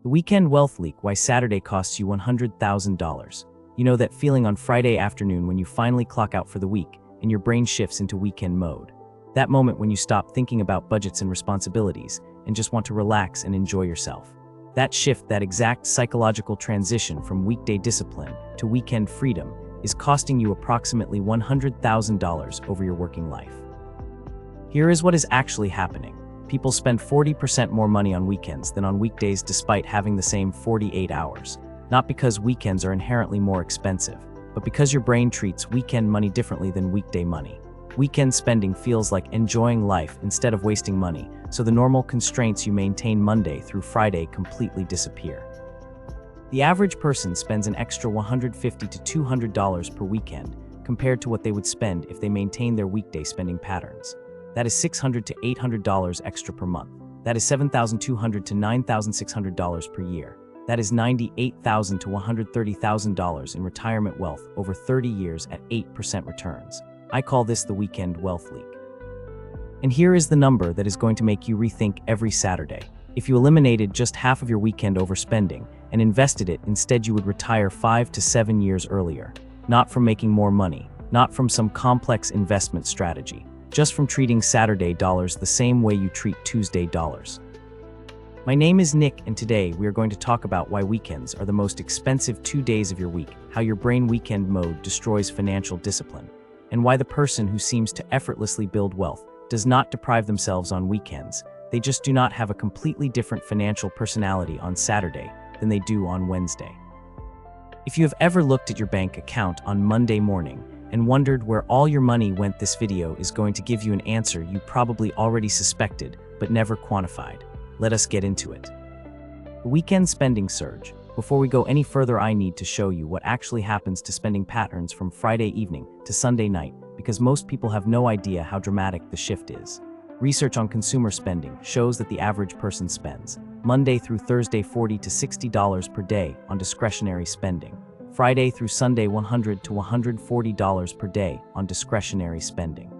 The Weekend Wealth Leak: Why Saturday Costs You $100,000. You know that feeling on Friday afternoon when you finally clock out for the week and your brain shifts into weekend mode. That moment when you stop thinking about budgets and responsibilities and just want to relax and enjoy yourself. That shift, that exact psychological transition from weekday discipline to weekend freedom, is costing you approximately $100,000 over your working life. Here is what is actually happening. People spend 40% more money on weekends than on weekdays despite having the same 48 hours. Not because weekends are inherently more expensive, but because your brain treats weekend money differently than weekday money. Weekend spending feels like enjoying life instead of wasting money, so the normal constraints you maintain Monday through Friday completely disappear. The average person spends an extra $150 to $200 per weekend compared to what they would spend if they maintained their weekday spending patterns. That is $600 to $800 extra per month. That is $7,200 to $9,600 per year. That is $98,000 to $130,000 in retirement wealth over 30 years at 8% returns. I call this the Weekend Wealth Leak. And here is the number that is going to make you rethink every Saturday. If you eliminated just half of your weekend overspending and invested it, instead you would retire 5 to 7 years earlier. Not from making more money, not from some complex investment strategy, just from treating Saturday dollars the same way you treat Tuesday dollars. My name is Nick, and today we are going to talk about why weekends are the most expensive 2 days of your week, how your brain weekend mode destroys financial discipline, and why the person who seems to effortlessly build wealth does not deprive themselves on weekends. They just do not have a completely different financial personality on Saturday than they do on Wednesday. If you have ever looked at your bank account on Monday morning and wondered where all your money went, this video is going to give you an answer you probably already suspected but never quantified. Let us get into it. The weekend spending surge. Before we go any further, I need to show you what actually happens to spending patterns from Friday evening to Sunday night, because most people have no idea how dramatic the shift is. Research on consumer spending shows that the average person spends, Monday through Thursday, $40 to $60 per day on discretionary spending. Friday through Sunday, $100 to $140 per day on discretionary spending.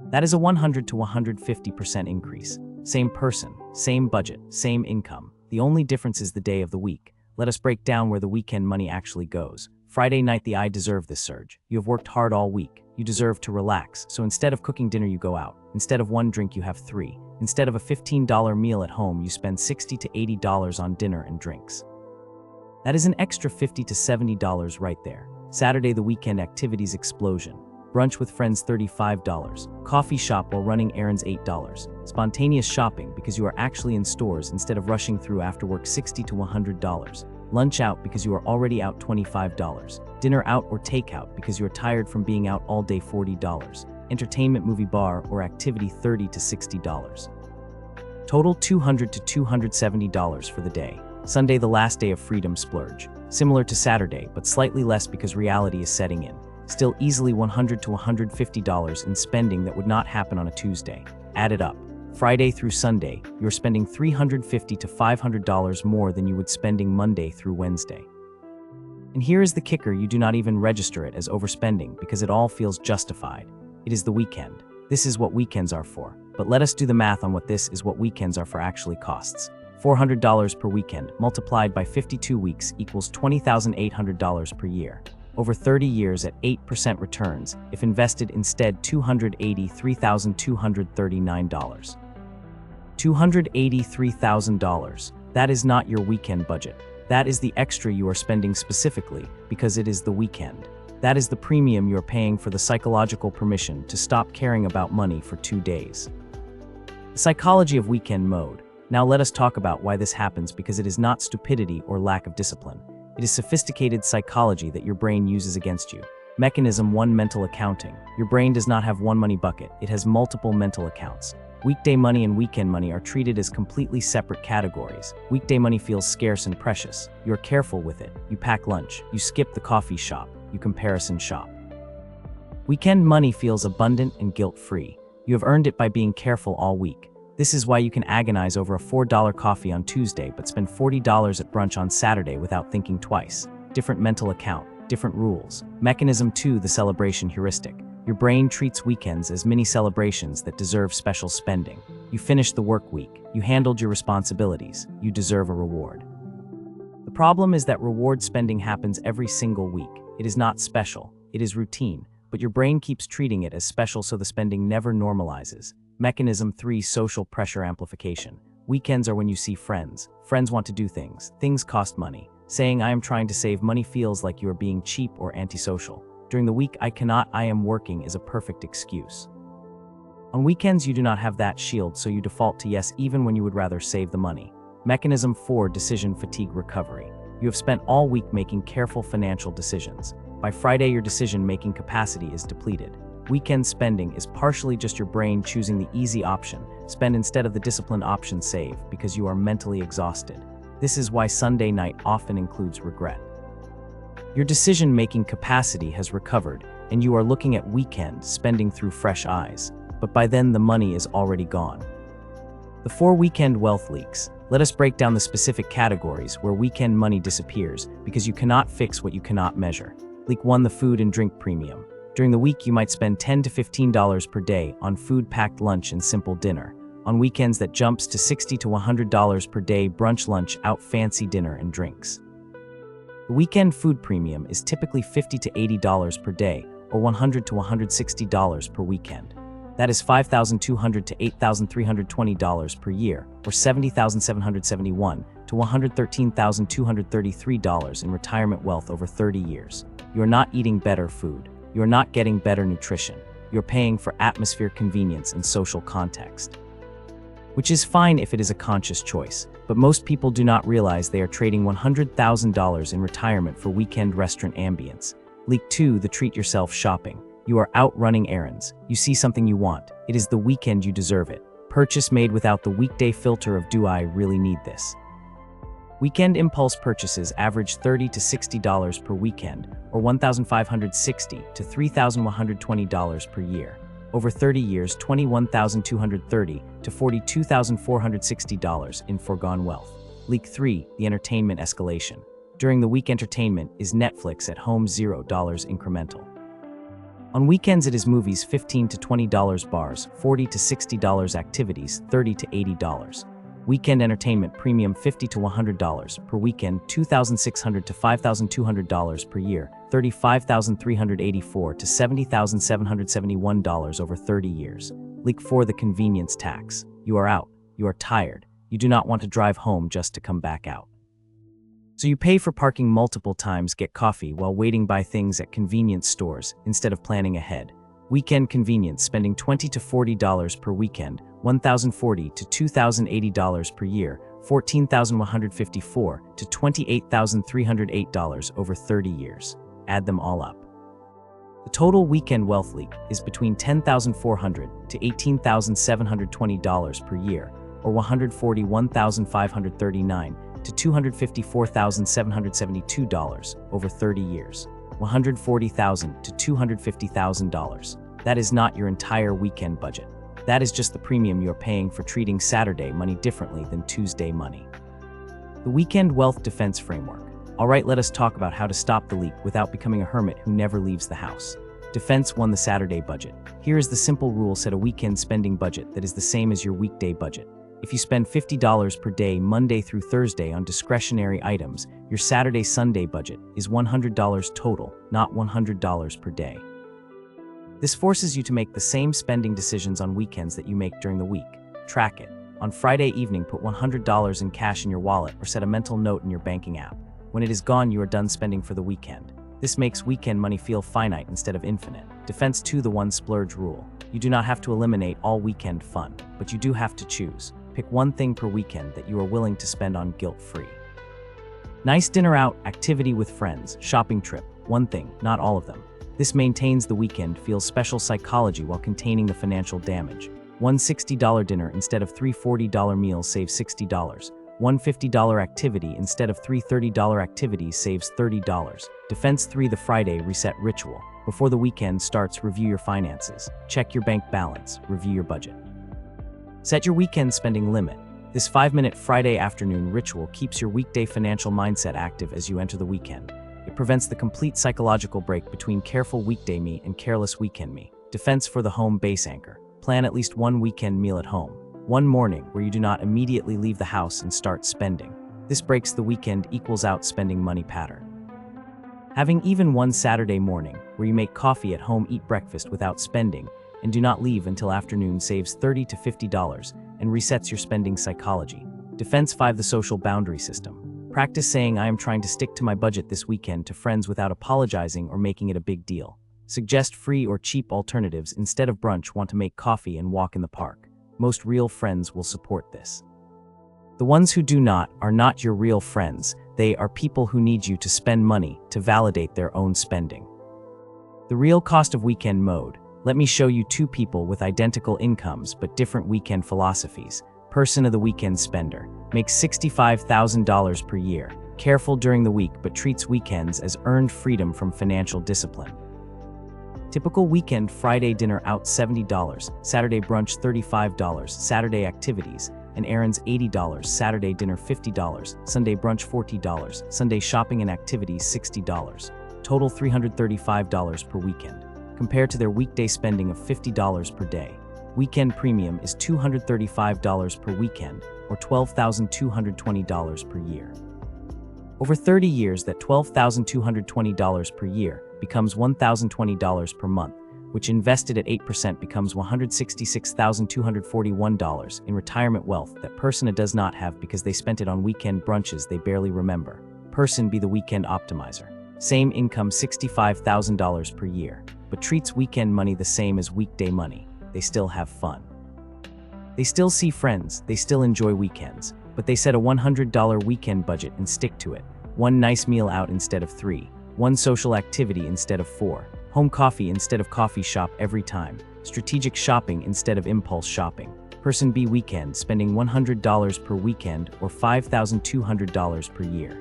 That is a 100 to 150% increase. Same person, same budget, same income. The only difference is the day of the week. Let us break down where the weekend money actually goes. Friday night, the I deserve this surge. You have worked hard all week. You deserve to relax. So instead of cooking dinner, you go out. Instead of one drink, you have 3. Instead of a $15 meal at home, you spend $60 to $80 on dinner and drinks. That is an extra $50 to $70 right there. Saturday, the weekend activities explosion. Brunch with friends, $35. Coffee shop while running errands, $8. Spontaneous shopping because you are actually in stores instead of rushing through after work, $60 to $100. Lunch out because you are already out, $25. Dinner out or takeout because you are tired from being out all day, $40. Entertainment, movie, bar, or activity, $30 to $60. Total $200 to $270 for the day. Sunday, the last day of freedom splurge. Similar to Saturday, but slightly less because reality is setting in. Still easily $100 to $150 in spending that would not happen on a Tuesday. Add it up. Friday through Sunday, you're spending $350 to $500 more than you would spending Monday through Wednesday. And here is the kicker: you do not even register it as overspending because it all feels justified. It is the weekend. This is what weekends are for. But let us do the math on what this is what weekends are for actually costs. $400 per weekend multiplied by 52 weeks equals $20,800 per year. Over 30 years at 8% returns, if invested instead, $283,239. $283,000. That is not your weekend budget. That is the extra you are spending specifically because it is the weekend. That is the premium you are paying for the psychological permission to stop caring about money for 2 days. The psychology of weekend mode. Now let us talk about why this happens, because it is not stupidity or lack of discipline. It is sophisticated psychology that your brain uses against you. Mechanism 1: mental accounting. Your brain does not have one money bucket, it has multiple mental accounts. Weekday money and weekend money are treated as completely separate categories. Weekday money feels scarce and precious. You are careful with it. You pack lunch. You skip the coffee shop. You comparison shop. Weekend money feels abundant and guilt-free. You have earned it by being careful all week. This is why you can agonize over a $4 coffee on Tuesday but spend $40 at brunch on Saturday without thinking twice. Different mental account, different rules. Mechanism 2: the celebration heuristic. Your brain treats weekends as mini celebrations that deserve special spending. You finished the work week. You handled your responsibilities. You deserve a reward. The problem is that reward spending happens every single week. It is not special. It is routine, but your brain keeps treating it as special, so the spending never normalizes. Mechanism 3: social pressure amplification. Weekends are when you see friends. Friends want to do things. Things cost money. Saying "I am trying to save money" feels like you are being cheap or antisocial. During the week, "I cannot, I am working" is a perfect excuse. On weekends, you do not have that shield, so you default to yes even when you would rather save the money. Mechanism 4: decision fatigue recovery. You have spent all week making careful financial decisions. By Friday, your decision-making capacity is depleted. Weekend spending is partially just your brain choosing the easy option, spend instead of the disciplined option, save, because you are mentally exhausted. This is why Sunday night often includes regret. Your decision-making capacity has recovered, and you are looking at weekend spending through fresh eyes. But by then, the money is already gone. The 4 weekend wealth leaks. Let us break down the specific categories where weekend money disappears because you cannot fix what you cannot measure. Leak 1: the food and drink premium. During the week, you might spend $10 to $15 per day on food-packed lunch and simple dinner. On weekends, that jumps to $60 to $100 per day, brunch, lunch, out, fancy dinner, and drinks. The weekend food premium is typically $50 to $80 per day, or $100 to $160 per weekend. That is $5,200 to $8,320 per year, or $70,771 to $113,233 in retirement wealth over 30 years. You are not eating better food. You are not getting better nutrition. You are paying for atmosphere, convenience, and social context. Which is fine if it is a conscious choice, but most people do not realize they are trading $100,000 in retirement for weekend restaurant ambience. Leak 2: the treat yourself shopping. You are out running errands. You see something you want. It is the weekend, you deserve it. Purchase made without the weekday filter of "do I really need this?" Weekend impulse purchases average $30 to $60 per weekend, or $1,560 to $3,120 per year. Over 30 years, $21,230 to $42,460 in foregone wealth. Leak 3: the entertainment escalation. During the week, entertainment is Netflix at home, $0 incremental. On weekends, it is movies, $15 to $20, bars, $40 to $60, activities, $30 to $80. Weekend entertainment premium, $50 to $100 per weekend, $2,600 to $5,200 per year, $35,384 to $70,771 over 30 years. Leak 4: the convenience tax. You are out. You are tired. You do not want to drive home just to come back out. So you pay for parking multiple times, get coffee while waiting, buy things at convenience stores instead of planning ahead. Weekend convenience, spending $20 to $40 per weekend, $1,040 to $2,080 per year, $14,154 to $28,308 over 30 years. Add them all up. The total weekend wealth leak is between $10,400 to $18,720 per year, or $141,539 to $254,772 over 30 years. $140,000 to $250,000. That is not your entire weekend budget. That is just the premium you are paying for treating Saturday money differently than Tuesday money. The weekend wealth defense framework. All right, let us talk about how to stop the leak without becoming a hermit who never leaves the house. Defense 1: the Saturday budget. Here is the simple rule: set a weekend spending budget that is the same as your weekday budget. If you spend $50 per day Monday through Thursday on discretionary items, your Saturday-Sunday budget is $100 total, not $100 per day. This forces you to make the same spending decisions on weekends that you make during the week. Track it. On Friday evening, put $100 in cash in your wallet or set a mental note in your banking app. When it is gone, you are done spending for the weekend. This makes weekend money feel finite instead of infinite. Defense 2: the one splurge rule. You do not have to eliminate all weekend fun, but you do have to choose. Pick one thing per weekend that you are willing to spend on guilt-free. Nice dinner out, activity with friends, shopping trip, one thing, not all of them. This maintains the weekend feels special psychology while containing the financial damage. One $60 dinner instead of three $40 meals saves $60. One $50 activity instead of three $30 activities saves $30. Defense 3: the Friday reset ritual. Before the weekend starts, review your finances. Check your bank balance, review your budget. Set your weekend spending limit. This 5-minute Friday afternoon ritual keeps your weekday financial mindset active as you enter the weekend. It prevents the complete psychological break between careful weekday me and careless weekend me. Defense for the home base anchor. Plan at least one weekend meal at home. One morning where you do not immediately leave the house and start spending. This breaks the weekend equals out spending money pattern. Having even one Saturday morning where you make coffee at home, eat breakfast without spending, and do not leave until afternoon saves $30 to $50 and resets your spending psychology. Defense 5. The social boundary system. Practice saying I am trying to stick to my budget this weekend to friends without apologizing or making it a big deal. Suggest free or cheap alternatives instead of brunch. Want to make coffee and walk in the park. Most real friends will support this. The ones who do not are not your real friends. They are people who need you to spend money to validate their own spending. The real cost of weekend mode. Let me show you two people with identical incomes but different weekend philosophies. Person of the weekend spender. Makes $65,000 per year. Careful during the week but treats weekends as earned freedom from financial discipline. Typical weekend: Friday dinner out $70, Saturday brunch $35, Saturday activities and errands $80, Saturday dinner $50, Sunday brunch $40, Sunday shopping and activities $60. Total $335 per weekend. Compared to their weekday spending of $50 per day. Weekend premium is $235 per weekend, or $12,220 per year. Over 30 years, that $12,220 per year becomes $1,020 per month, which invested at 8% becomes $166,241 in retirement wealth that person A does not have because they spent it on weekend brunches they barely remember. Person B, the weekend optimizer. Same income, $65,000 per year, but treats weekend money the same as weekday money. They still have fun. They still see friends, they still enjoy weekends, but they set a $100 weekend budget and stick to it. One nice meal out instead of 3. One social activity instead of 4. Home coffee instead of coffee shop every time. Strategic shopping instead of impulse shopping. Person B, weekend, spending $100 per weekend or $5,200 per year.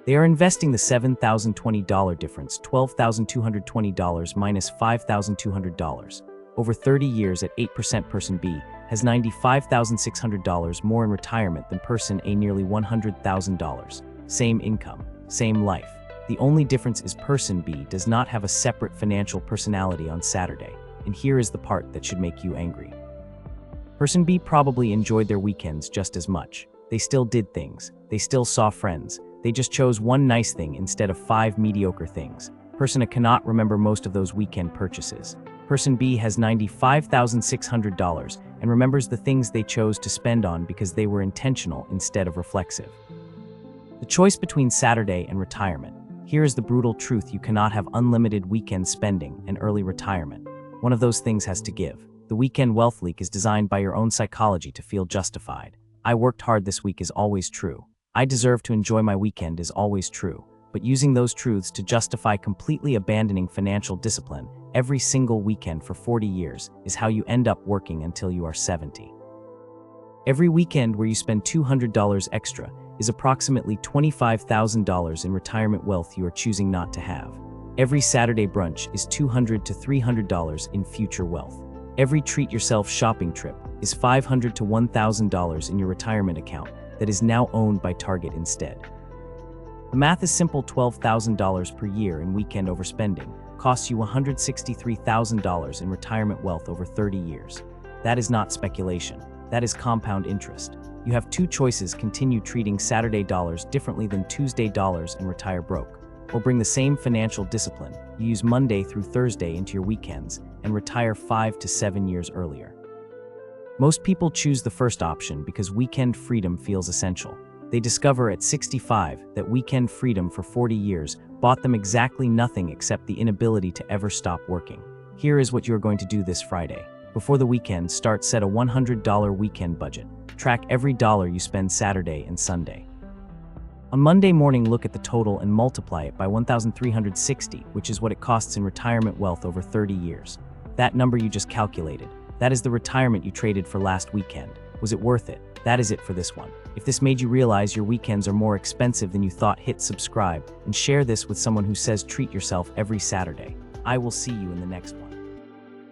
They are investing the $7,020 difference, $12,220 minus $5,200. Over 30 years at 8%. Person B has $95,600 more in retirement than person A, nearly $100,000. Same income, same life. The only difference is person B does not have a separate financial personality on Saturday, and here is the part that should make you angry. Person B probably enjoyed their weekends just as much. They still did things, they still saw friends, they just chose one nice thing instead of 5 mediocre things. Person A cannot remember most of those weekend purchases. Person B has $95,600 and remembers the things they chose to spend on because they were intentional instead of reflexive. The choice between Saturday and retirement. Here is the brutal truth: you cannot have unlimited weekend spending and early retirement. One of those things has to give. The weekend wealth leak is designed by your own psychology to feel justified. I worked hard this week is always true. I deserve to enjoy my weekend is always true. But using those truths to justify completely abandoning financial discipline every single weekend for 40 years is how you end up working until you are 70. Every weekend where you spend $200 extra is approximately $25,000 in retirement wealth you are choosing not to have. Every Saturday brunch is $200 to $300 in future wealth. Every treat yourself shopping trip is $500 to $1,000 in your retirement account that is now owned by Target instead. The math is simple: $12,000 per year in weekend overspending costs you $163,000 in retirement wealth over 30 years. That is not speculation. That is compound interest. You have two choices: continue treating Saturday dollars differently than Tuesday dollars and retire broke, or bring the same financial discipline you use Monday through Thursday into your weekends and retire 5 to 7 years earlier. Most people choose the first option because weekend freedom feels essential. They discover at 65 that weekend freedom for 40 years bought them exactly nothing except the inability to ever stop working. Here is what you are going to do this Friday. Before the weekend starts, set a $100 weekend budget. Track every dollar you spend Saturday and Sunday. On Monday morning, look at the total and multiply it by 1,360, which is what it costs in retirement wealth over 30 years. That number you just calculated, that is the retirement you traded for last weekend. Was it worth it? That is it for this one. If this made you realize your weekends are more expensive than you thought, hit subscribe and share this with someone who says treat yourself every Saturday. I will see you in the next one.